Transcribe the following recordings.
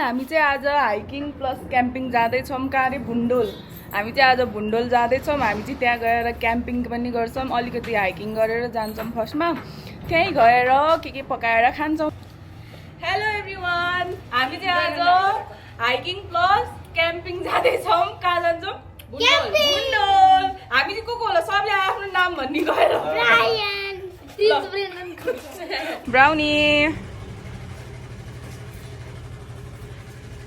हामी चाहिँ आज हाइकिङ प्लस क्याम्पिङ जाँदैछौँ कारे बुन्डोल। हामी चाहिँ आज बुन्डोल जाँदैछौँ। हामी चाहिँ त्यहाँ गएर क्याम्पिङ पनि गर्छौँ, अलिकति हाइकिङ गरेर जान्छौँ। फर्स्टमा त्यहीँ गएर के पकाएर खान्छौँ। हेलो एभ्रिवान, हामी चाहिँ आज हाइकिङ प्लस क्याम्पिङ जाँदैछौँ। कहाँ जान्छौँ? बुन्डोल। हामी चाहिँ को होला सबले आफ्नो नाम भन्ने गएर ब्राउनी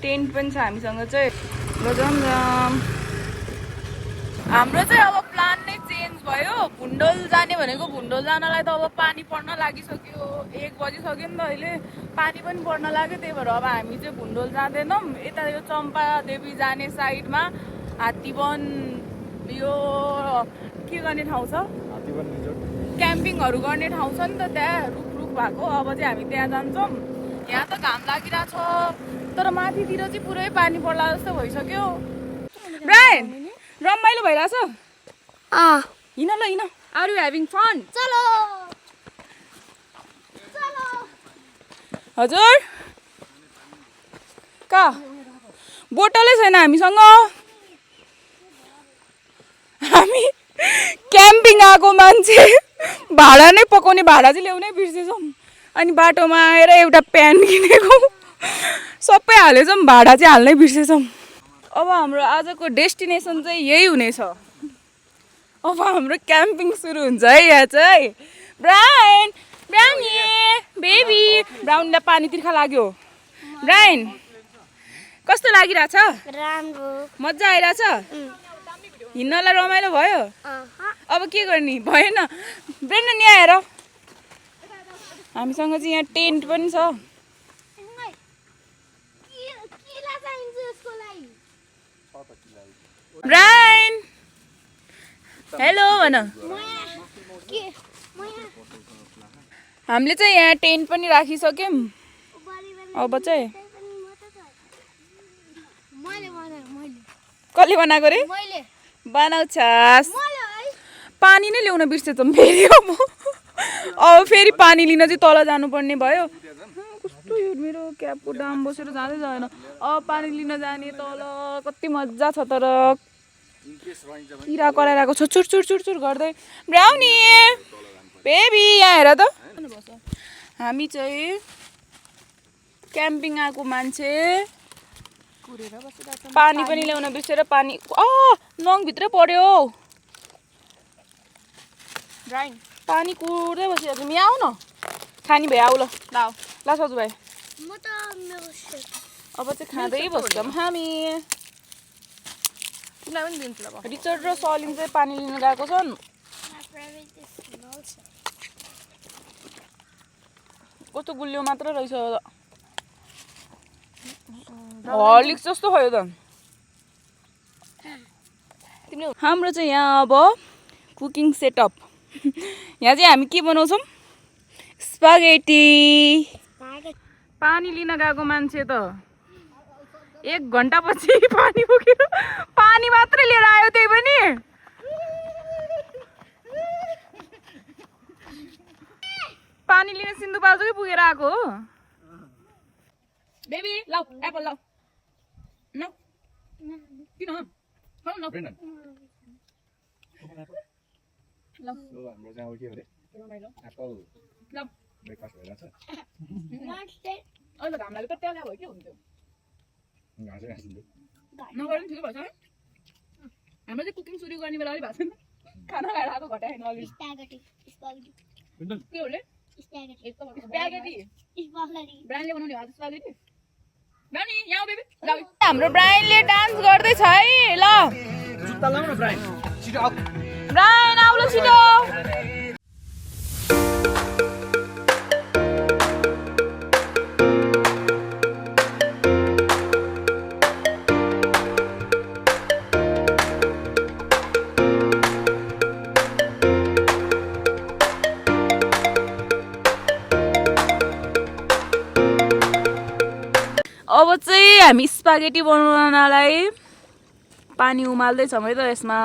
टेन्ट पनि छ हामीसँग चाहिँ। हाम्रो चाहिँ अब प्लान नै चेन्ज भयो। बुन्डोल जाने भनेको भुन्डोल जानलाई त अब पानी पर्न लागिसक्यो, 1 बजिसक्यो नि त अहिले। पानी पनि पर्न लाग्यो, त्यही भएर अब हामी चाहिँ भुन्डोल जाँदैनौँ। यता यो चम्पा देवी जाने साइडमा हात्तीवन यो के गर्ने ठाउँ छ, क्याम्पिङहरू गर्ने ठाउँ छ नि त, त्यहाँ रुख भएको। अब चाहिँ हामी त्यहाँ जान्छौँ। यहाँ त घाम लागिरहेछ, तर माथितिर चाहिँ पुरै पानी पर्ला जस्तो भइसक्यो। ब्रायन, रमाइलो भइरहेछ? हिँड ल हिँड। Are you having fun? चलो हजुर कहाँ बोतलै छैन हामीसँग। हामी क्याम्पिङ आएको मान्छे भाडा नै पकाउने भाडा चाहिँ ल्याउनै बिर्सेछौँ। अनि बाटोमा आएर एउटा प्यान किनेको, सबै हालेछौँ, भाडा चाहिँ हाल्नै बिर्सेछौँ। अब हाम्रो आजको डेस्टिनेसन चाहिँ यही हुनेछ। अब हाम्रो क्याम्पिङ सुरु हुन्छ है यहाँ चाहिँ। Brian, brownie, baby. ब्राउनीलाई पानी तिर्खा लाग्यो। ब्रायन कस्तो लागिरहेछ? राम्रो, मजा आइरहेछ? हिँड्नलाई रमाइलो भयो? अब के गर्ने? भएन। ब्रेन्डन यहाँ हेर, हामीसँग चाहिँ यहाँ टेन्ट पनि छ। ब्रायन हेलो भन। हामीले चाहिँ यहाँ टेन्ट पनि राखिसक्यौँ। अब चाहिँ कसले बनाएको रे? बनाउँछस्? पानी नै ल्याउन बिर्सेछौँ फेरि। अब फेरि पानी लिन चाहिँ तल जानुपर्ने भयो। कस्तो यो मेरो क्यापको दाम बसेर जाँदै जाँदैन। अब पानी लिन जाने तल कति मजा छ, तर किरा कराइरहेको छ चुर चुर चुर चुर गर्दै। ब्राउनी, बेबी यहाँ हेर त। हामी चाहिँ क्याम्पिङ आएको मान्छे पानी पनि ल्याउन बिर्सेर पानी नङभित्रै पर्यो। पानी कुर्दै बसिरहेको छ। यहाँ आऊ न, खानी भाइ आऊ ल। ल सजु भाइ, अब चाहिँ खाँदै बस्छौँ हामी। रिचर्ड र सलिन चाहिँ पानी लिन गएको छन्। कस्तो गुलियो मात्र रहेछ, हर्लिक्स जस्तो भयो त। हाम्रो चाहिँ यहाँ अब कुकिङ सेटअप। यहाँ चाहिँ हामी के बनाउँछौँ? स्पागेटी। पानी लिन गएको मान्छे त 1 घन्टापछि पानी पुग्यो। पानी मात्रै लिएर आयो, त्यही पनि। पानी लिन सिन्धुपाल्चोकै पुगेर आएको हो। बेबी लाउ एप्पल लाउ न। किन खाऊ न ब्रेन्डन। ल हाम्रो चाहिँ अब के हो रे? एप्पल ल ब्रेकफास्ट भइरहेछ। अहिले घाम लाग्यो त त्यहाँ भयो के हुन्थ्यो? घाँसै घाँसिन्थ्यो। नगर्नु ठिकै भएछ है। हाम्रो चाहिँ कुकिङ सुरु गर्ने बेला अलि भएको छैन। खाना खाएर आएको घटाएन अलि। के हो रे? स्प्यागेटी। ब्रायनले बनाउने हो स्प्यागेटी। ब्रायनी यहाँ बेबी। हाम्रो ब्रायनले डान्स गर्दै छ है। ल जुत्ता लाऊ न ब्रायन, छिटो आऊ। ब्रायन आऊ ल छिटो। अब चाहिँ हामी स्पागेटी बनाउनलाई पानी उमाल्दैछौँ है त। यसमा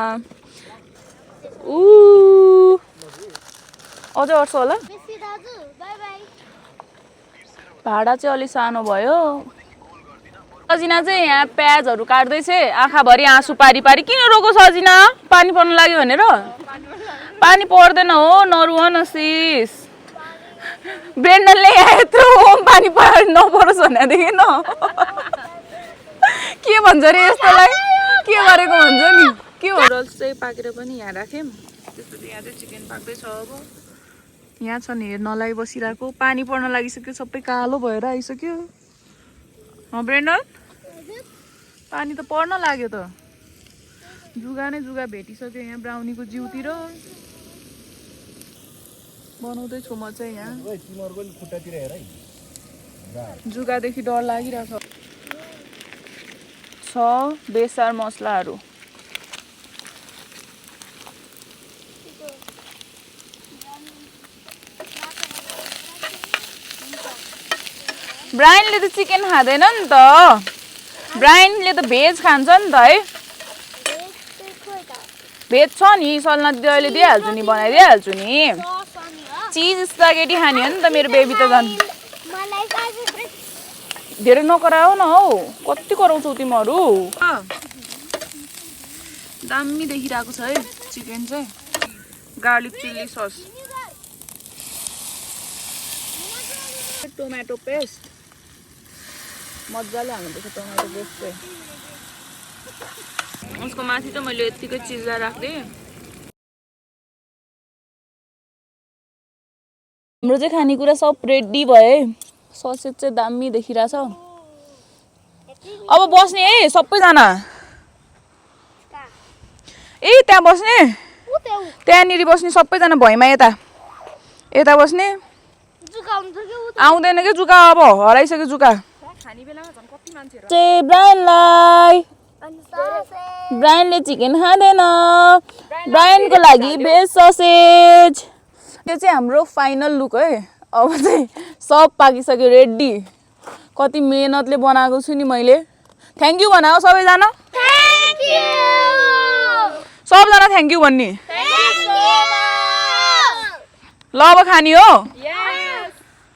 अझै अट्छ होला। भाडा चाहिँ अलि सानो भयो। सजिना चाहिँ यहाँ प्याजहरू काट्दैछ आँखाभरि आँसु पारी पारी किन रोको सजिना पानी पर्न लाग्यो भनेर पानी पर्दैन हो नरुवा न सिस ब्रेन्डनले यहाँ यत्रो पानी नपरोस् भनेदेखि न के भन्छ अरे यस्तोलाई के गरेको भन्छ नि के हो र चाहिँ पाकेर पनि यहाँ राख्यौँ त्यसपछि यहाँ चाहिँ चिकन पाक्दैछ अब यहाँ छ नि हेर्नलाई बसिरहेको पानी पर्न लागिसक्यो सबै कालो भएर आइसक्यो ब्रेन्डन पानी त पर्न लाग्यो त जुगा नै जुगा भेटिसक्यो यहाँ ब्राउनीको जिउतिर बनाउँदैछु म चाहिँ यहाँ जुगादेखि डर लागिरहेको छ बेसार मसलाहरू ब्रायनले त चिकन खाँदैन नि त ब्रायनले त भेज खान्छ नि त है भेज छ नि सल्ना दिदी अहिले दिइहाल्छु नि बनाइदिइहाल्छु नि चिज स्पागेटी खाने हो नि त मेरो बेबी त झन् धेरै नकराओ न हौ कति कराउँछौ तिमीहरू दामी देखिरहेको छ है चिकन चाहिँ garlic chilli sauce tomato paste मजाले हाल्नुपर्छ टोमेटो पेस्ट चाहिँ उसको माथि चाहिँ मैले यत्तिकै चिजलाई राख्दिएँ हाम्रो चाहिँ खानेकुरा सब रेडी भयो है ससेज चाहिँ दामी देखिरहेछ अब बस्ने है सबैजना ए त्यहाँ बस्ने त्यहाँनिर बस्ने सबैजना भैमा यता यता बस्ने आउँदैन कि जुका अब हराइसक्यो जुका चाहिँ ब्रायनले चिकन खाँदैन ब्रायनको लागि भेज ससेज यो चाहिँ हाम्रो फाइनल लुक है अब चाहिँ सब पाकिसक्यो रेडी कति मेहनतले बनाएको छु नि मैले थ्याङ्क यू भन सबैजना सबजना थ्याङ्क यू भन्ने ल अब खाने हो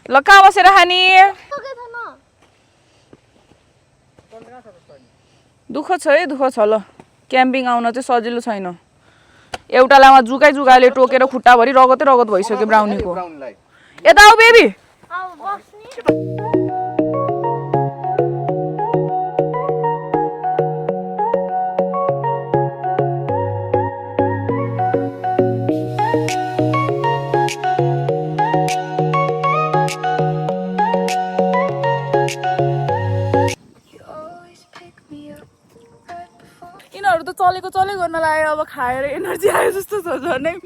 ल कहाँ बसेर खाने दुःख छ है दुःख छ ल क्याम्पिङ आउन चाहिँ सजिलो छैन एउटालामा जुगाले टोकेर खुट्टाभरि रगतै रगत भइसक्यो ब्राउनीको यता आऊ बेबी यिनीहरू त चलेको गर्न लाग्यो अब खाएर एनर्जी आयो जस्तो छ झन्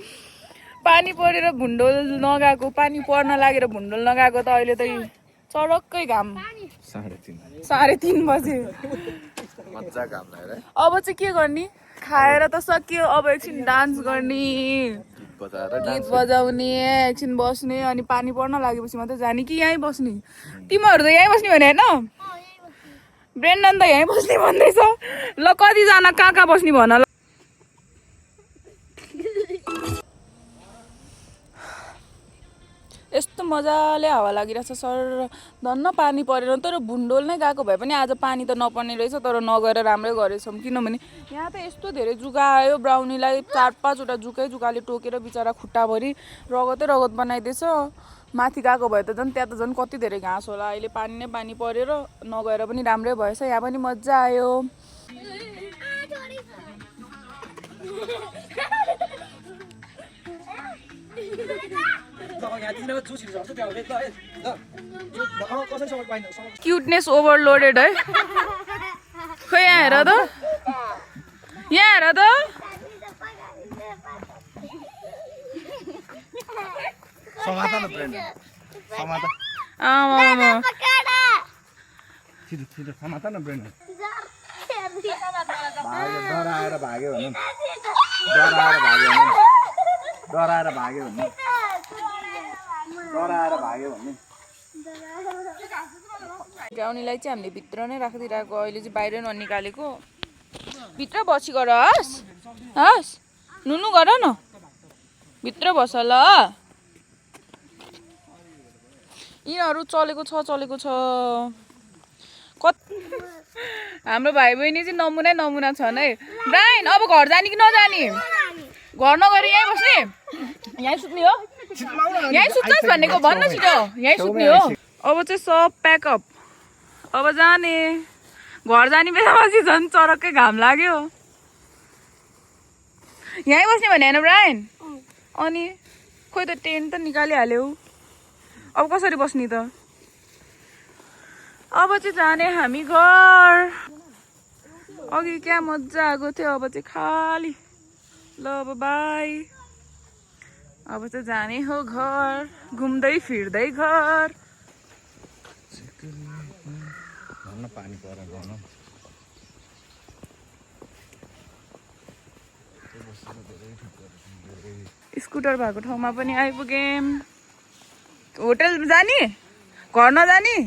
पानी परेर भुन्डोल नगएको पानी पर्न लागेर भुन्डोल नगएको त अहिले त चरक्कै घाम 3:30 बजे अब चाहिँ के गर्ने खाएर त सक्यो अब एकछिन डान्स गर्ने गीत बजाउने एकछिन बस्ने अनि पानी पर्न लागेपछि मात्रै जाने कि यहीँ बस्ने तिमीहरू त यहीँ बस्ने भने होइन ब्रेन्डन त यहीँ बस्ने भन्दैछ ल कतिजना कहाँ बस्ने भन ल यस्तो मजाले हावा लागिरहेछ सर धन्न पानी परेन तर भुन्डोल नै गएको भए पनि आज पानी त नपर्ने रहेछ तर नगएर राम्रै गरेछौँ किनभने यहाँ त यस्तो धेरै जुका आयो ब्राउनीलाई 4-5 वटा जुकाले टोकेर बिचरा खुट्टाभरि रगतै रगत बनाइदिएछ माथि गएको भए त झन् त्यहाँ त झन् कति धेरै घाँस होला अहिले पानी नै पानी परेर नगएर पनि राम्रै भएछ यहाँ पनि मजा आयो क्युटनेस ओभरलोडेड है खोइ यहाँ हेर त समाता न ब्रेन्डन समाता समाता न ब्रेन्डन डराएर भाग्यो भने ब्राउनीलाई चाहिँ हामीले भित्र नै राखिदिरहेको अहिले चाहिँ बाहिर ननिकालेको भित्र बसी गर हस् नुनु गर न भित्र बस ल यिनीहरू चलेको छ हाम्रो भाइ बहिनी चाहिँ नमुना छन् है। ब्रायन अब घर जाने कि नजाने? घर नगरी यहीँ बस्ने? यहीँ सुत्ने हो? यहीँ सुत्छस् भनेको भन्न छिटो। यहीँ सुत्ने हो? अब चाहिँ सब प्याकअप। अब जाने। घर जाने बेलामा चाहिँ झन् चरक्कै घाम लाग्यो। यहीँ बस्ने भने होइन ब्रायन? अनि खोइ त टेन्ट त निकालिहाल्यौ। अब कसरी बस्ने त? अब चाहिँ जाने हामी घर। अघि क्या मजा आएको थियो, अब चाहिँ खाली। ल अब बाई। अब चाहिँ जाने हो घर, घुम्दै फिर्दै घर। पानी परेर गन स्कुटर भएको ठाउँमा पनि आइपुगेँ। होटल जाने? घर नजाने?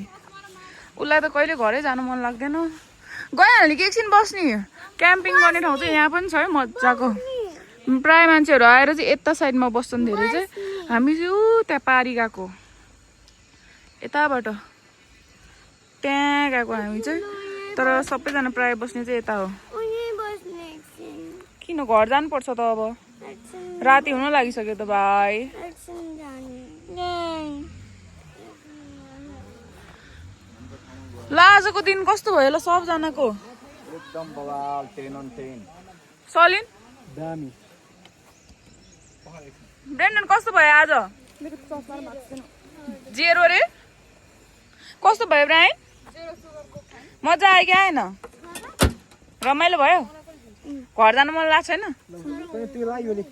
उसलाई त कहिले घरै जानु मन लाग्दैन। गइहाल्ने कि एकछिन बस्ने? क्याम्पिङ गर्ने ठाउँ चाहिँ यहाँ पनि छ है मजाको। प्राय मान्छेहरू आएर चाहिँ यता साइडमा बस्छन् धेरै चाहिँ। हामी चाहिँ ऊ त्यहाँ पारी गएको, यताबाट त्यहाँ गएको हामी चाहिँ। तर सबैजना प्राय बस्ने चाहिँ यता हो। किन घर जानुपर्छ त? अब राति हुन लागिसक्यो त भाइ। ल आजको दिन कस्तो भयो ल सबजनाको? एकदम बवाल 10 on 10। सलिन दामी। ब्रेन्डन कस्तो भयो आज? जेरो रे? कस्तो भयो ब्रायन? मजा आयो कि आएन? रमाइलो भयो? घर जानु मन लाग्छ छैन? त्यो लाग्यो नि।